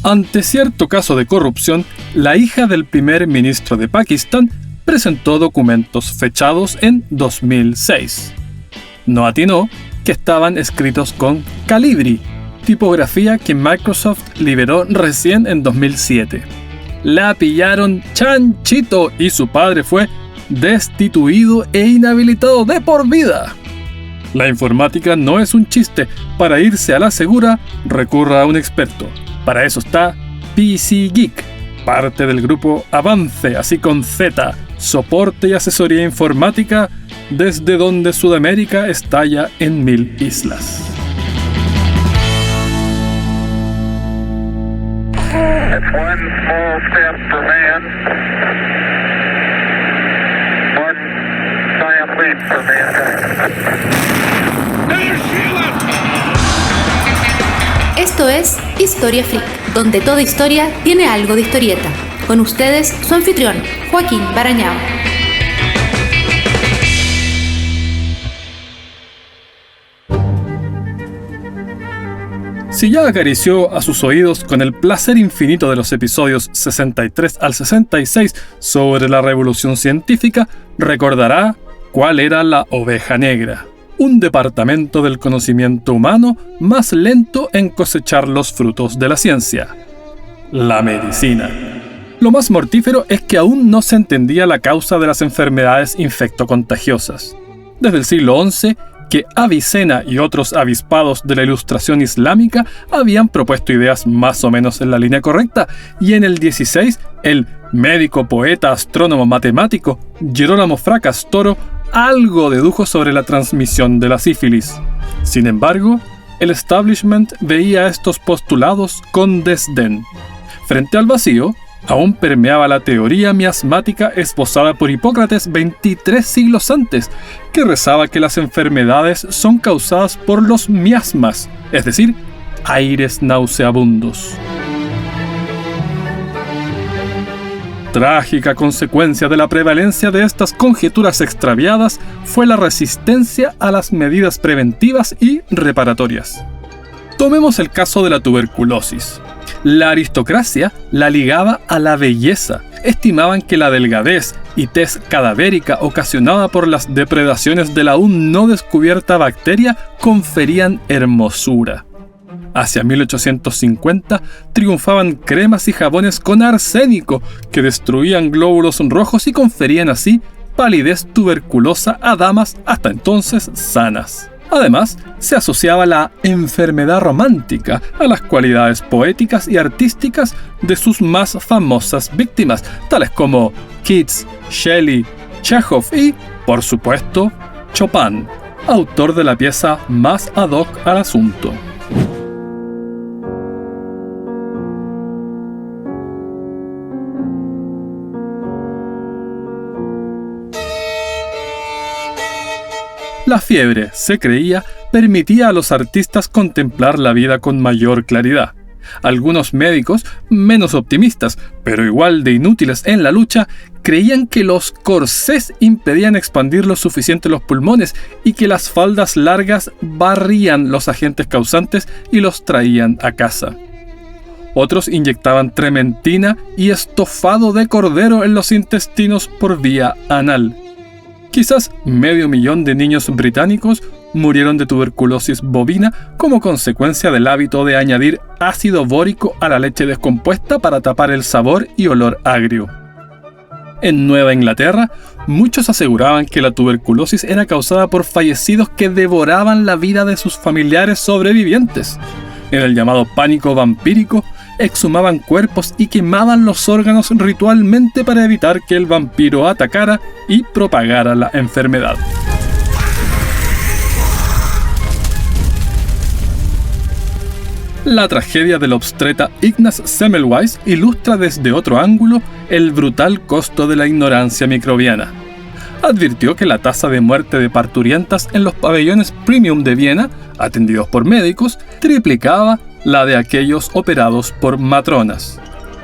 Ante cierto caso de corrupción, la hija del primer ministro de Pakistán presentó documentos fechados en 2006. No atinó que estaban escritos con Calibri, tipografía que Microsoft liberó recién en 2007. La pillaron chanchito y su padre fue destituido e inhabilitado de por vida. La informática no es un chiste. Para irse a la segura, recurra a un experto. Para eso está PC Geek, parte del grupo Avance, así con Z, soporte y asesoría informática, desde donde Sudamérica estalla en 1000 islas. Esto es Historia Freak, donde toda historia tiene algo de historieta. Con ustedes, su anfitrión, Joaquín Barañao. Si ya acarició a sus oídos con el placer infinito de los episodios 63 al 66 sobre la revolución científica, recordará cuál era la oveja negra. Un departamento del conocimiento humano más lento en cosechar los frutos de la ciencia: la medicina. Lo más mortífero es que aún no se entendía la causa de las enfermedades infectocontagiosas. Desde el siglo XI, que Avicena y otros avispados de la Ilustración islámica habían propuesto ideas más o menos en la línea correcta, y en el XVI, el médico, poeta, astrónomo, matemático Girolamo Fracastoro algo dedujo sobre la transmisión de la sífilis. Sin embargo, el establishment veía estos postulados con desdén. Frente al vacío, aún permeaba la teoría miasmática esbozada por Hipócrates 23 siglos antes, que rezaba que las enfermedades son causadas por los miasmas, es decir, aires nauseabundos. Trágica consecuencia de la prevalencia de estas conjeturas extraviadas fue la resistencia a las medidas preventivas y reparatorias. Tomemos el caso de la tuberculosis. La aristocracia la ligaba a la belleza. Estimaban que la delgadez y tez cadavérica ocasionada por las depredaciones de la aún no descubierta bacteria conferían hermosura. Hacia 1850 triunfaban cremas y jabones con arsénico que destruían glóbulos rojos y conferían así palidez tuberculosa a damas hasta entonces sanas. Además, se asociaba la enfermedad romántica a las cualidades poéticas y artísticas de sus más famosas víctimas, tales como Keats, Shelley, Chekhov y, por supuesto, Chopin, autor de la pieza más ad hoc al asunto. La fiebre, se creía, permitía a los artistas contemplar la vida con mayor claridad. Algunos médicos, menos optimistas, pero igual de inútiles en la lucha, creían que los corsés impedían expandir lo suficiente los pulmones y que las faldas largas barrían los agentes causantes y los traían a casa. Otros inyectaban trementina y estofado de cordero en los intestinos por vía anal. Quizás 500,000 de niños británicos murieron de tuberculosis bovina como consecuencia del hábito de añadir ácido bórico a la leche descompuesta para tapar el sabor y olor agrio. En Nueva Inglaterra, muchos aseguraban que la tuberculosis era causada por fallecidos que devoraban la vida de sus familiares sobrevivientes. En el llamado pánico vampírico, exhumaban cuerpos y quemaban los órganos ritualmente para evitar que el vampiro atacara y propagara la enfermedad. La tragedia del obstetra Ignaz Semmelweis ilustra desde otro ángulo el brutal costo de la ignorancia microbiana. Advirtió que la tasa de muerte de parturientas en los pabellones premium de Viena, atendidos por médicos, triplicaba la de aquellos operados por matronas.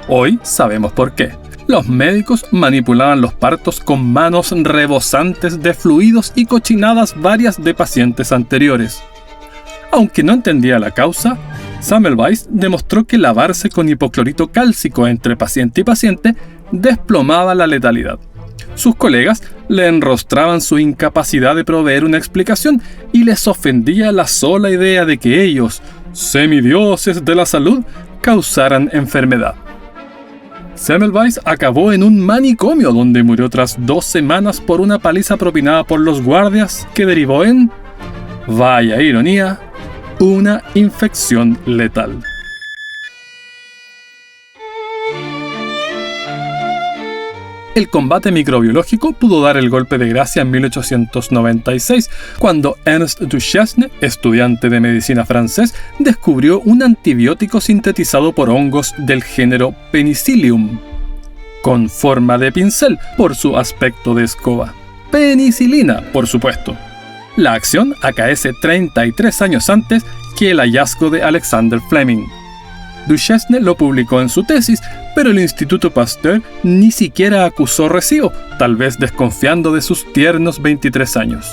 Hoy sabemos por qué. Los médicos manipulaban los partos con manos rebosantes de fluidos y cochinadas varias de pacientes anteriores. Aunque no entendía la causa, Semmelweis demostró que lavarse con hipoclorito cálcico entre paciente y paciente desplomaba la letalidad. Sus colegas le enrostraban su incapacidad de proveer una explicación y les ofendía la sola idea de que ellos, semidioses de la salud, causaran enfermedad. Semmelweis acabó en un manicomio donde murió tras 2 semanas por una paliza propinada por los guardias que derivó en, vaya ironía, una infección letal. El combate microbiológico pudo dar el golpe de gracia en 1896, cuando Ernst Duchesne, estudiante de medicina francés, descubrió un antibiótico sintetizado por hongos del género Penicillium, con forma de pincel por su aspecto de escoba. Penicilina, por supuesto. La acción acaece 33 años antes que el hallazgo de Alexander Fleming. Duchesne lo publicó en su tesis, pero el Instituto Pasteur ni siquiera acusó recibo, tal vez desconfiando de sus tiernos 23 años.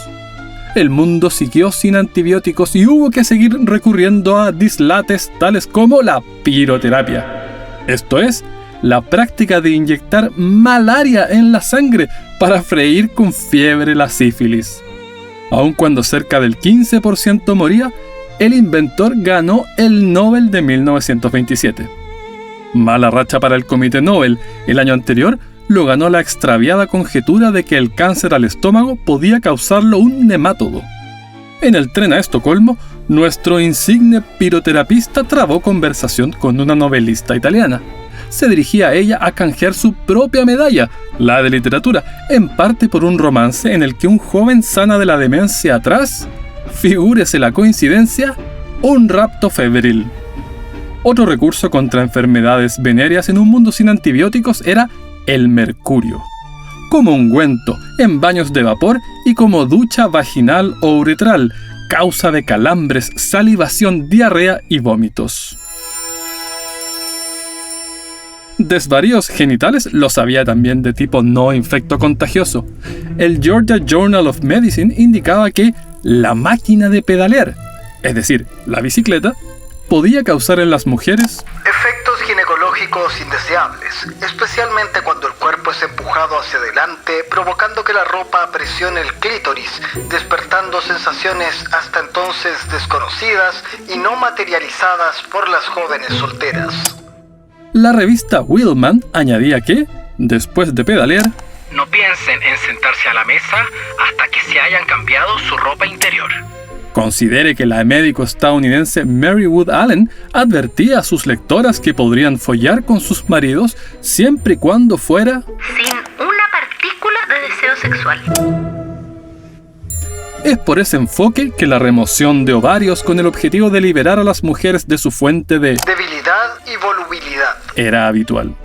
El mundo siguió sin antibióticos y hubo que seguir recurriendo a dislates tales como la piroterapia. Esto es, la práctica de inyectar malaria en la sangre para freír con fiebre la sífilis. Aun cuando cerca del 15% moría, el inventor ganó el Nobel de 1927. Mala racha para el Comité Nobel. El año anterior lo ganó la extraviada conjetura de que el cáncer al estómago podía causarlo un nemátodo. En el tren a Estocolmo, nuestro insigne piroterapista trabó conversación con una novelista italiana. Se dirigía a ella a canjear su propia medalla, la de literatura, en parte por un romance en el que un joven sana de la demencia atrás, figúrese la coincidencia, un rapto febril. Otro recurso contra enfermedades venéreas en un mundo sin antibióticos era el mercurio, como ungüento, en baños de vapor y como ducha vaginal o uretral, causa de calambres, salivación, diarrea y vómitos. Desvaríos genitales los había también de tipo no infecto contagioso. El Georgia Journal of Medicine indicaba que la máquina de pedalear, es decir, la bicicleta, podía causar en las mujeres efectos ginecológicos indeseables, especialmente cuando el cuerpo es empujado hacia adelante, provocando que la ropa presione el clítoris, despertando sensaciones hasta entonces desconocidas y no materializadas por las jóvenes solteras. La revista Willman añadía que, después de pedalear, no piensen en sentarse a la mesa hasta que se hayan cambiado su ropa interior. Considere que la médico estadounidense Mary Wood Allen advertía a sus lectoras que podrían follar con sus maridos siempre y cuando fuera sin una partícula de deseo sexual. Es por ese enfoque que la remoción de ovarios con el objetivo de liberar a las mujeres de su fuente de debilidad y volubilidad era habitual.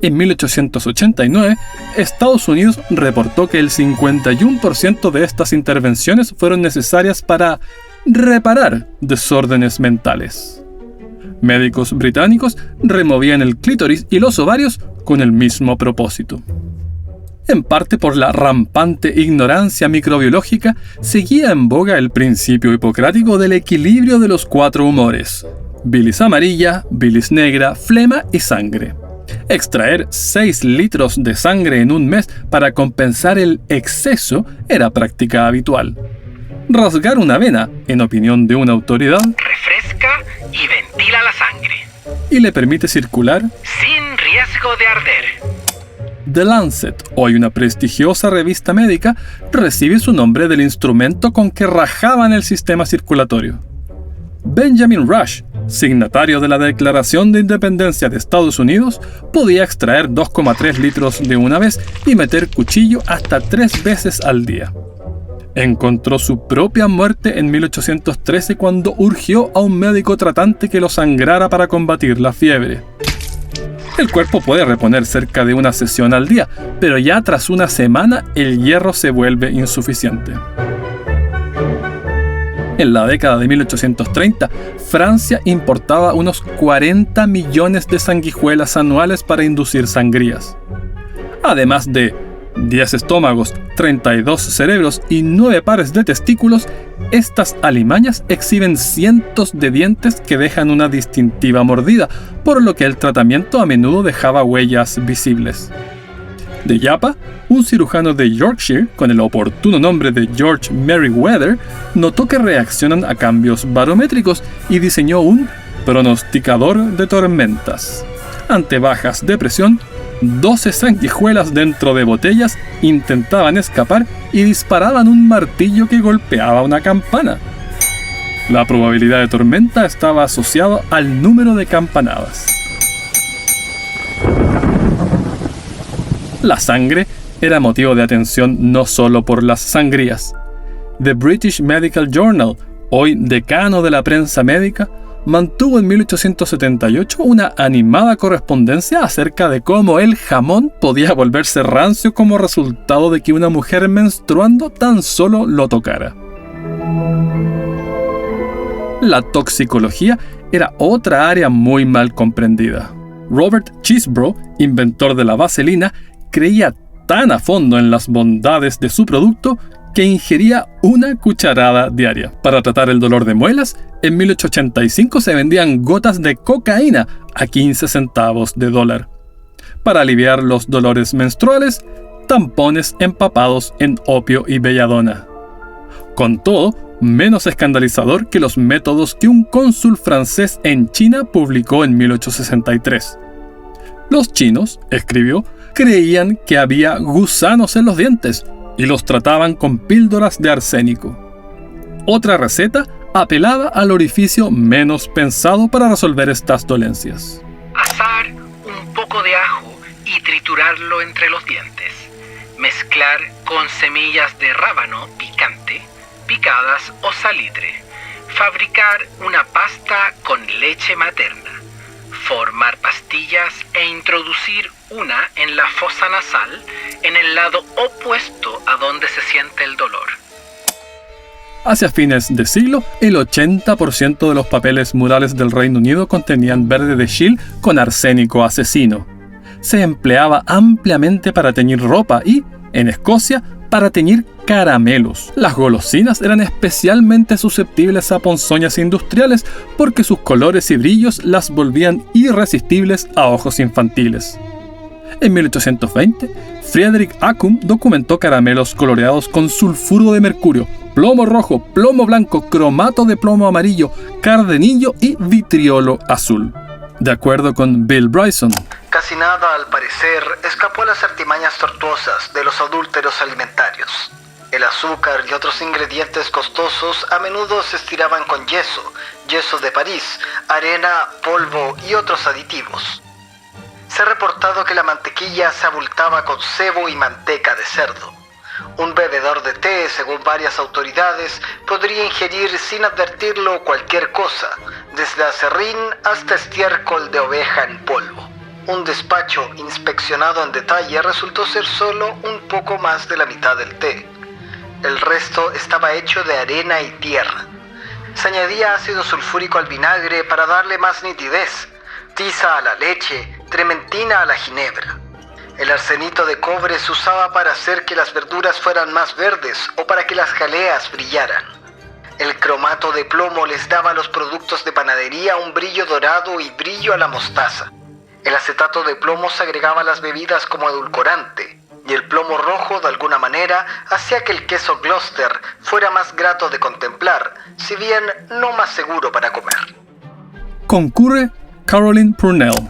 En 1889, Estados Unidos reportó que el 51% de estas intervenciones fueron necesarias para reparar desórdenes mentales. Médicos británicos removían el clítoris y los ovarios con el mismo propósito. En parte por la rampante ignorancia microbiológica, seguía en boga el principio hipocrático del equilibrio de los 4 humores: bilis amarilla, bilis negra, flema y sangre. Extraer 6 litros de sangre en un mes para compensar el exceso era práctica habitual. Rasgar una vena, en opinión de una autoridad, refresca y ventila la sangre y le permite circular sin riesgo de arder. The Lancet, hoy una prestigiosa revista médica, recibe su nombre del instrumento con que rajaban el sistema circulatorio. Benjamin Rush, signatario de la Declaración de Independencia de Estados Unidos, podía extraer 2,3 litros de una vez y meter cuchillo hasta 3 veces al día. Encontró su propia muerte en 1813 cuando urgió a un médico tratante que lo sangrara para combatir la fiebre. El cuerpo puede reponer cerca de una sesión al día, pero ya tras una semana el hierro se vuelve insuficiente. En la década de 1830, Francia importaba unos 40 millones de sanguijuelas anuales para inducir sangrías. Además de 10 estómagos, 32 cerebros y 9 pares de testículos, estas alimañas exhiben cientos de dientes que dejan una distintiva mordida, por lo que el tratamiento a menudo dejaba huellas visibles. De Yapa, un cirujano de Yorkshire, con el oportuno nombre de George Merriweather, notó que reaccionan a cambios barométricos y diseñó un pronosticador de tormentas. Ante bajas de presión, 12 sanguijuelas dentro de botellas intentaban escapar y disparaban un martillo que golpeaba una campana. La probabilidad de tormenta estaba asociada al número de campanadas. La sangre era motivo de atención no solo por las sangrías. The British Medical Journal, hoy decano de la prensa médica, mantuvo en 1878 una animada correspondencia acerca de cómo el jamón podía volverse rancio como resultado de que una mujer menstruando tan solo lo tocara. La toxicología era otra área muy mal comprendida. Robert Chesbrough, inventor de la vaselina, creía tan a fondo en las bondades de su producto que ingería una cucharada diaria. Para tratar el dolor de muelas, en 1885 se vendían gotas de cocaína a 15 centavos de dólar. Para aliviar los dolores menstruales, tampones empapados en opio y belladona. Con todo, menos escandalizador que los métodos que un cónsul francés en China publicó en 1863. Los chinos, escribió, creían que había gusanos en los dientes y los trataban con píldoras de arsénico. Otra receta apelaba al orificio menos pensado para resolver estas dolencias. Asar un poco de ajo y triturarlo entre los dientes. Mezclar con semillas de rábano picante, picadas o salitre. Fabricar una pasta con leche materna. Formar pastillas e introducir una en la fosa nasal en el lado opuesto a donde se siente el dolor. Hacia fines de siglo, el 80% de los papeles murales del Reino Unido contenían verde de Scheele con arsénico asesino. Se empleaba ampliamente para teñir ropa y, en Escocia, para teñir caramelos. Las golosinas eran especialmente susceptibles a ponzoñas industriales porque sus colores y brillos las volvían irresistibles a ojos infantiles. En 1820, Friedrich Acum documentó caramelos coloreados con sulfuro de mercurio, plomo rojo, plomo blanco, cromato de plomo amarillo, cardenillo y vitriolo azul. De acuerdo con Bill Bryson, casi nada, al parecer, escapó a las artimañas tortuosas de los adúlteros alimentarios. El azúcar y otros ingredientes costosos a menudo se estiraban con yeso de París, arena, polvo y otros aditivos. Se ha reportado que la mantequilla se abultaba con cebo y manteca de cerdo. Un bebedor de té, según varias autoridades, podría ingerir sin advertirlo cualquier cosa, desde aserrín hasta estiércol de oveja en polvo. Un despacho inspeccionado en detalle resultó ser solo un poco más de la mitad del té. El resto estaba hecho de arena y tierra. Se añadía ácido sulfúrico al vinagre para darle más nitidez, tiza a la leche, trementina a la ginebra. El arsenito de cobre se usaba para hacer que las verduras fueran más verdes o para que las jaleas brillaran. El cromato de plomo les daba a los productos de panadería un brillo dorado y brillo a la mostaza. El acetato de plomo se agregaba a las bebidas como edulcorante, y el plomo rojo, de alguna manera, hacía que el queso Gloucester fuera más grato de contemplar, si bien no más seguro para comer. Concurre Caroline Purnell.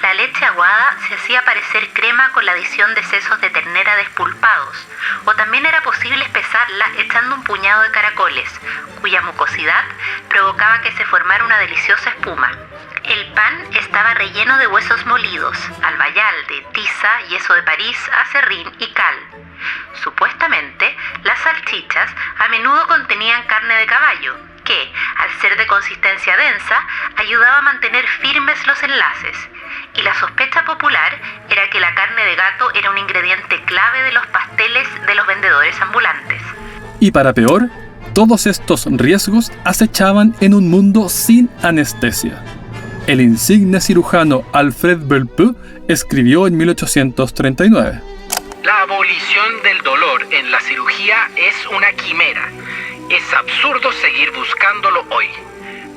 La leche aguada se hacía parecer crema con la adición de sesos de ternera despulpados, o también era posible espesarla echando un puñado de caracoles, cuya mucosidad provocaba que se formara una deliciosa espuma. El pan estaba relleno de huesos molidos, albayalde, tiza, yeso de París, aserrín y cal. Supuestamente, las salchichas a menudo contenían carne de caballo, que, al ser de consistencia densa, ayudaba a mantener firmes los enlaces. Y la sospecha popular era que la carne de gato era un ingrediente clave de los pasteles de los vendedores ambulantes. Y para peor, todos estos riesgos acechaban en un mundo sin anestesia. El insigne cirujano Alfred Belpu escribió en 1839: La abolición del dolor en la cirugía es una quimera. Es absurdo seguir buscándolo hoy.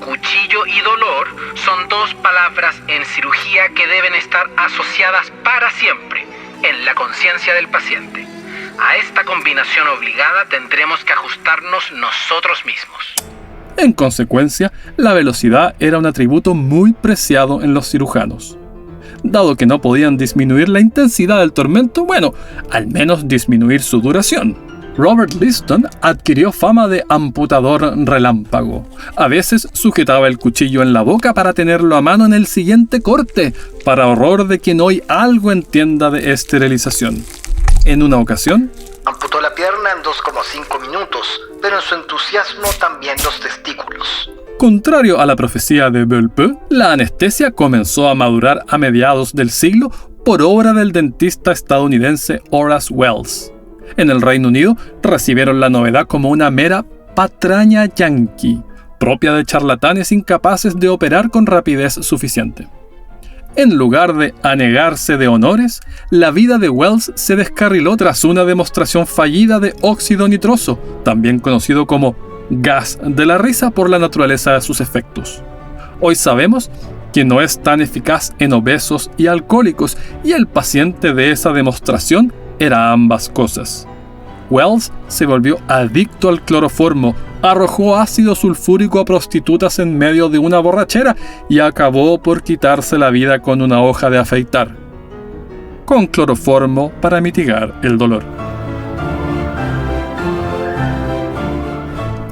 Cuchillo y dolor son dos palabras en cirugía que deben estar asociadas para siempre en la conciencia del paciente. A esta combinación obligada tendremos que ajustarnos nosotros mismos. En consecuencia, la velocidad era un atributo muy preciado en los cirujanos. Dado que no podían disminuir la intensidad del tormento, al menos disminuir su duración. Robert Liston adquirió fama de amputador relámpago. A veces sujetaba el cuchillo en la boca para tenerlo a mano en el siguiente corte, para horror de quien hoy algo entienda de esterilización. En una ocasión, amputó la pierna en 2,5 minutos, pero en su entusiasmo también los testículos. Contrario a la profecía de Belpe, la anestesia comenzó a madurar a mediados del siglo por obra del dentista estadounidense Horace Wells. En el Reino Unido recibieron la novedad como una mera patraña yanqui, propia de charlatanes incapaces de operar con rapidez suficiente. En lugar de anegarse de honores, la vida de Wells se descarriló tras una demostración fallida de óxido nitroso, también conocido como gas de la risa por la naturaleza de sus efectos. Hoy sabemos que no es tan eficaz en obesos y alcohólicos, y el paciente de esa demostración era ambas cosas. Wells se volvió adicto al cloroformo, arrojó ácido sulfúrico a prostitutas en medio de una borrachera y acabó por quitarse la vida con una hoja de afeitar, con cloroformo para mitigar el dolor.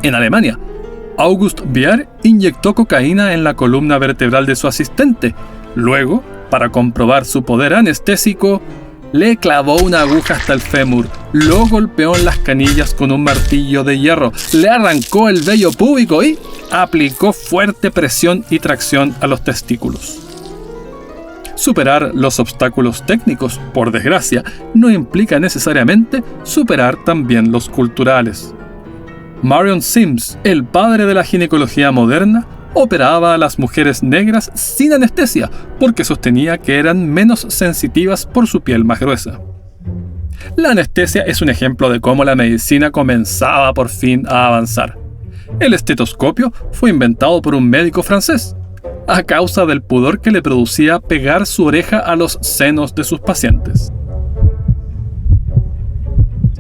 En Alemania, August Bierre inyectó cocaína en la columna vertebral de su asistente. Luego, para comprobar su poder anestésico, le clavó una aguja hasta el fémur, lo golpeó en las canillas con un martillo de hierro, le arrancó el vello púbico y aplicó fuerte presión y tracción a los testículos. Superar los obstáculos técnicos, por desgracia, no implica necesariamente superar también los culturales. Marion Sims, el padre de la ginecología moderna, operaba a las mujeres negras sin anestesia porque sostenía que eran menos sensitivas por su piel más gruesa. La anestesia es un ejemplo de cómo la medicina comenzaba por fin a avanzar. El estetoscopio fue inventado por un médico francés, a causa del pudor que le producía pegar su oreja a los senos de sus pacientes.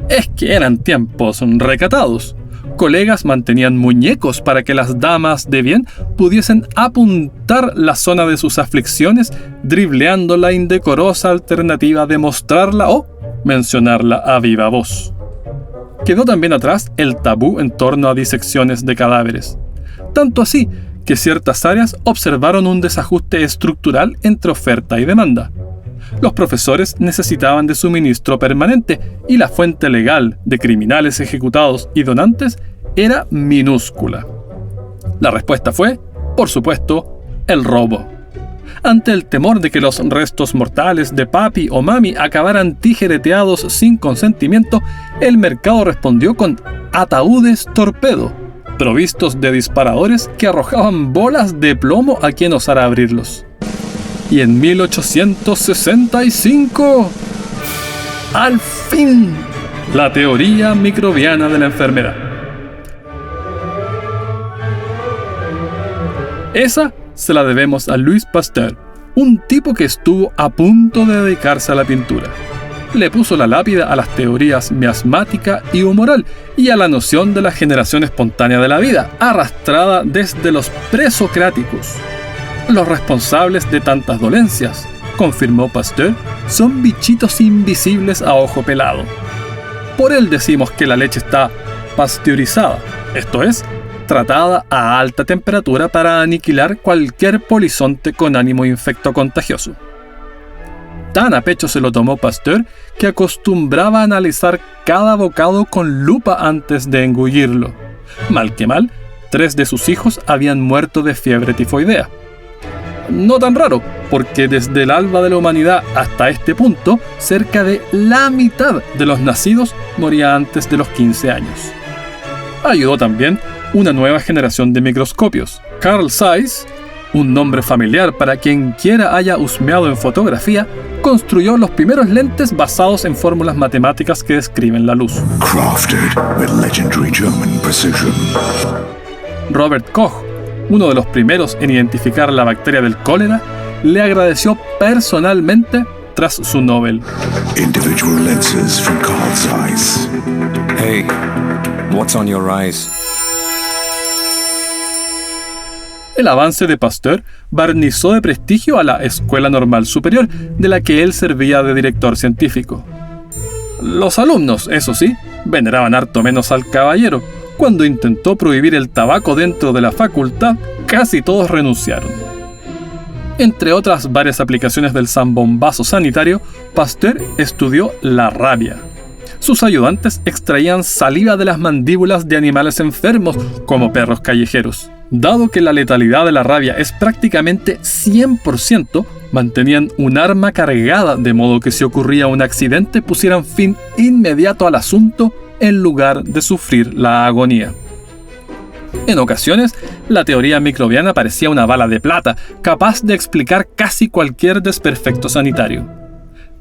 Es que eran tiempos recatados. Colegas mantenían muñecos para que las damas de bien pudiesen apuntar la zona de sus aflicciones, dribleando la indecorosa alternativa de mostrarla o mencionarla a viva voz. Quedó también atrás el tabú en torno a disecciones de cadáveres. Tanto así que ciertas áreas observaron un desajuste estructural entre oferta y demanda. Los profesores necesitaban de suministro permanente y la fuente legal de criminales ejecutados y donantes era minúscula. La respuesta fue, por supuesto, el robo. Ante el temor de que los restos mortales de papi o mami acabaran tijereteados sin consentimiento, el mercado respondió con ataúdes torpedo, provistos de disparadores que arrojaban bolas de plomo a quien osara abrirlos. Y en 1865, al fin, la teoría microbiana de la enfermedad. Esa se la debemos a Louis Pasteur, un tipo que estuvo a punto de dedicarse a la pintura. Le puso la lápida a las teorías miasmática y humoral y a la noción de la generación espontánea de la vida, arrastrada desde los presocráticos. Los responsables de tantas dolencias, confirmó Pasteur, son bichitos invisibles a ojo pelado. Por él decimos que la leche está pasteurizada, esto es, tratada a alta temperatura para aniquilar cualquier polizonte con ánimo infectocontagioso. Tan a pecho se lo tomó Pasteur que acostumbraba a analizar cada bocado con lupa antes de engullirlo. Mal que mal, 3 de sus hijos habían muerto de fiebre tifoidea. No tan raro, porque desde el alba de la humanidad hasta este punto, cerca de la mitad de los nacidos moría antes de los 15 años. Ayudó también una nueva generación de microscopios. Carl Zeiss, un nombre familiar para quien quiera haya husmeado en fotografía, construyó los primeros lentes basados en fórmulas matemáticas que describen la luz. Crafted with legendary German precision. Robert Koch, uno de los primeros en identificar la bacteria del cólera, le agradeció personalmente tras su Nobel. Individual lenses from Carl's eyes. Hey, what's on your eyes? El avance de Pasteur barnizó de prestigio a la Escuela Normal Superior, de la que él servía de director científico. Los alumnos, eso sí, veneraban harto menos al caballero. Cuando intentó prohibir el tabaco dentro de la facultad, casi todos renunciaron. Entre otras varias aplicaciones del zambombazo sanitario, Pasteur estudió la rabia. Sus ayudantes extraían saliva de las mandíbulas de animales enfermos, como perros callejeros. Dado que la letalidad de la rabia es prácticamente 100%, mantenían un arma cargada de modo que si ocurría un accidente pusieran fin inmediato al asunto en lugar de sufrir la agonía. En ocasiones, la teoría microbiana parecía una bala de plata, capaz de explicar casi cualquier desperfecto sanitario.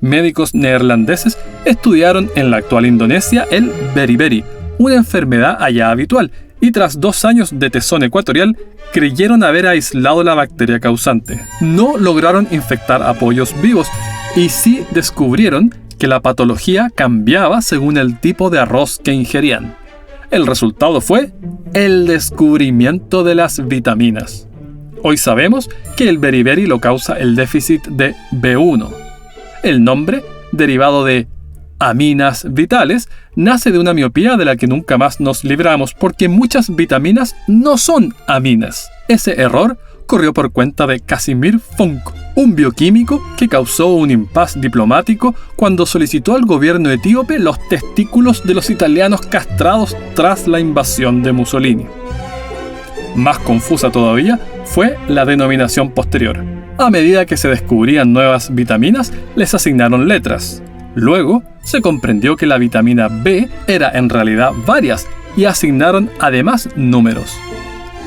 Médicos neerlandeses estudiaron en la actual Indonesia el beriberi, una enfermedad allá habitual, y tras 2 años de tesón ecuatorial, creyeron haber aislado la bacteria causante. No lograron infectar a pollos vivos, y sí descubrieron que la patología cambiaba según el tipo de arroz que ingerían. El resultado fue el descubrimiento de las vitaminas. Hoy sabemos que el beriberi lo causa el déficit de B1. El nombre, derivado de aminas vitales, nace de una miopía de la que nunca más nos libramos porque muchas vitaminas no son aminas. Ese error corrió por cuenta de Casimir Funk, un bioquímico que causó un impasse diplomático cuando solicitó al gobierno etíope los testículos de los italianos castrados tras la invasión de Mussolini. Más confusa todavía fue la denominación posterior. A medida que se descubrían nuevas vitaminas, les asignaron letras. Luego, se comprendió que la vitamina B era en realidad varias y asignaron además números.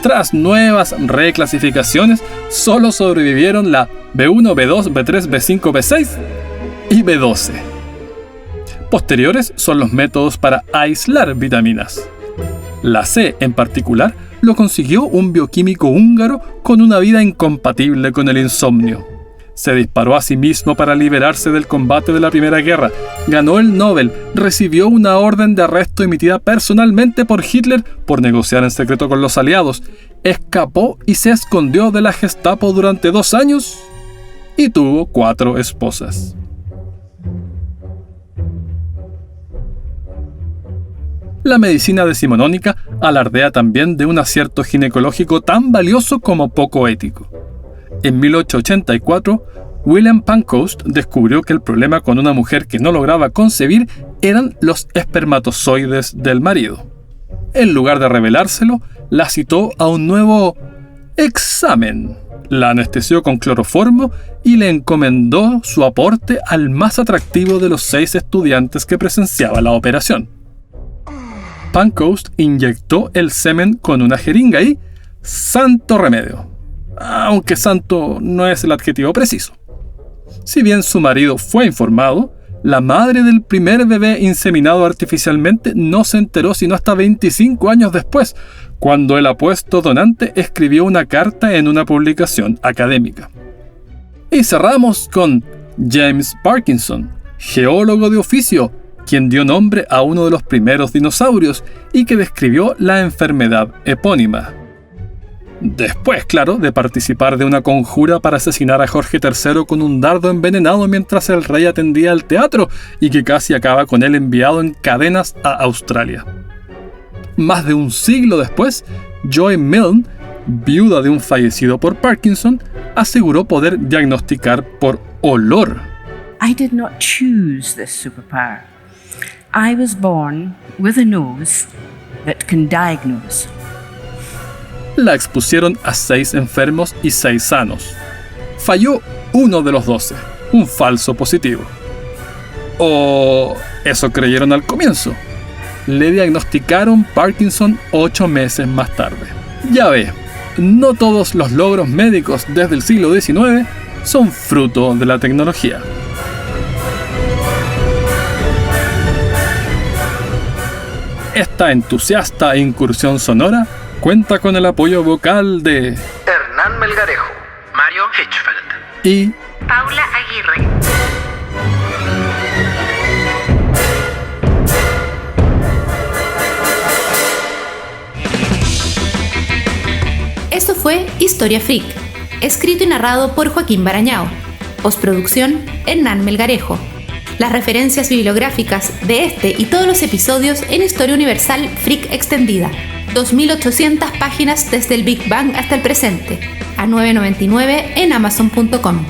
Tras nuevas reclasificaciones, solo sobrevivieron la B1, B2, B3, B5, B6 y B12. Posteriores son los métodos para aislar vitaminas. La C, en particular, lo consiguió un bioquímico húngaro con una vida incompatible con el insomnio. Se disparó a sí mismo para liberarse del combate de la Primera Guerra, ganó el Nobel, recibió una orden de arresto emitida personalmente por Hitler por negociar en secreto con los aliados, escapó y se escondió de la Gestapo durante 2 años y tuvo 4 esposas. La medicina decimonónica alardea también de un acierto ginecológico tan valioso como poco ético. En 1884, William Pancoast descubrió que el problema con una mujer que no lograba concebir eran los espermatozoides del marido. En lugar de revelárselo, la citó a un nuevo examen. La anestesió con cloroformo y le encomendó su aporte al más atractivo de los 6 estudiantes que presenciaba la operación. Pancoast inyectó el semen con una jeringa y santo remedio. Aunque santo no es el adjetivo preciso. Si bien su marido fue informado, la madre del primer bebé inseminado artificialmente no se enteró sino hasta 25 años después, cuando el apuesto donante escribió una carta en una publicación académica. Y cerramos con James Parkinson, geólogo de oficio, quien dio nombre a uno de los primeros dinosaurios y que describió la enfermedad epónima. Después, claro, de participar de una conjura para asesinar a Jorge III con un dardo envenenado mientras el rey atendía al teatro y que casi acaba con él enviado en cadenas a Australia. Más de un siglo después, Joy Milne, viuda de un fallecido por Parkinson, aseguró poder diagnosticar por olor. I did not choose this superpower. I was born with a nose that can diagnose. La expusieron a 6 enfermos y 6 sanos. Falló uno de los 12, un falso positivo. O eso creyeron al comienzo. Le diagnosticaron Parkinson 8 meses más tarde. Ya ve, no todos los logros médicos desde el siglo XIX son fruto de la tecnología. Esta entusiasta incursión sonora cuenta con el apoyo vocal de Hernán Melgarejo, Mario Hitchfeld y Paula Aguirre. Esto fue Historia Freak, escrito y narrado por Joaquín Barañao. Postproducción, Hernán Melgarejo. Las referencias bibliográficas de este y todos los episodios en Historia Universal Freak Extendida. 2800 páginas desde el Big Bang hasta el presente, a $9.99 en Amazon.com.